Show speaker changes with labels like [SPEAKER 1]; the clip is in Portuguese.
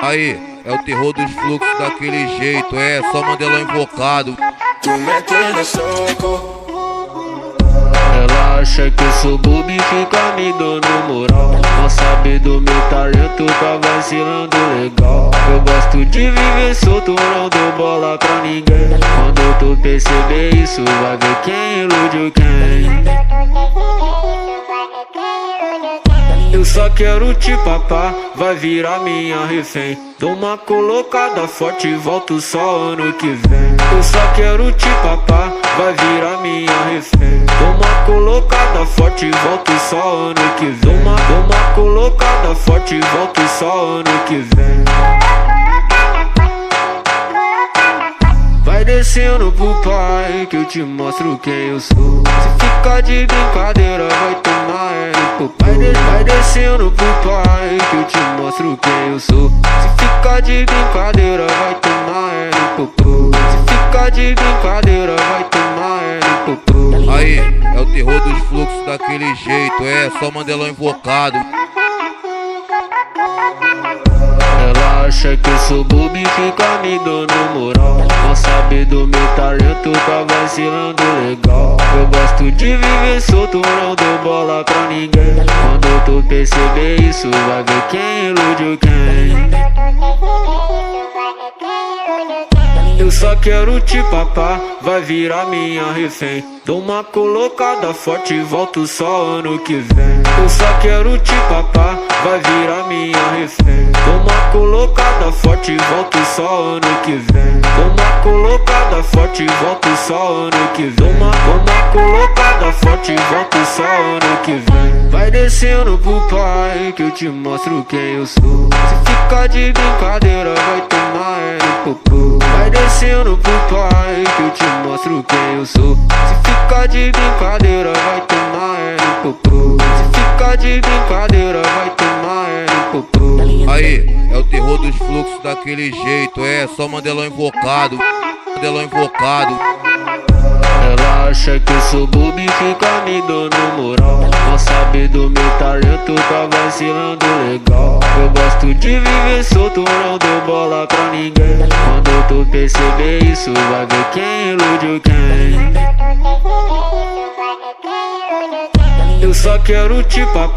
[SPEAKER 1] Aí, é o terror dos fluxos daquele jeito, é só Mandela invocado.
[SPEAKER 2] Tu metendo soco.
[SPEAKER 3] Ela acha que eu sou bobo e fica me dando moral. Não sabe do meu talento, tá vacilando legal. Eu gosto de viver solto, não dou bola pra ninguém. Quando tu perceber isso, vai ver quem iludiu quem. Eu só quero te papar, vai virar minha refém. Dou uma colocada forte e volto só ano que vem. Eu só quero te papar, vai virar minha refém. Dou uma colocada forte e volto só ano que vem. Dou uma colocada forte e volto só ano que vem. Vai descendo pro pai que eu te mostro quem eu sou. Se ficar de brincadeira vai tomar no popô. Vai descendo pro pai que eu te mostro quem eu sou. Se ficar de brincadeira vai tomar no popô. Se ficar de brincadeira vai tomar no popô.
[SPEAKER 1] Aí, é o terror dos fluxos daquele jeito, é só Mandela invocado.
[SPEAKER 3] Ela acha que eu sou bobo e fica me dando moral. Não sabe do meu talento, tá vacilando legal. Eu gosto de viver solto, não dou bola pra ninguém. Quando tu perceber isso, vai ver quem iludiu quem. Eu só quero te papar, vai virar minha refém. Dou uma colocada forte e volto só ano que vem. Eu só quero te papar, vai virar minha refém. Dou uma colocada forte e volto só ano que vem. Dou uma colocada forte e volto só ano que vem. Dou uma colocada forte e volto só ano que vem. Vai descendo pro pai que eu te mostro quem eu sou. Se ficar de brincadeira vai tomar no popô. Vai descendo pro pai que eu te mostro quem eu sou. Se ficar de brincadeira vai tomar no popô. Se ficar de brincadeira vai tomar no popô.
[SPEAKER 1] Aí, é o terror dos fluxos daquele jeito, é só Mandela invocado. Mandela invocado.
[SPEAKER 3] Ela acha que eu sou bobo e fica me dando moral. Não sabe do meu talento, tá vacilando legal. Eu gosto de viver solto, não dou bola pra ninguém. Quando tu perceber isso, vai ver quem iludiu quem. Eu só quero te papar.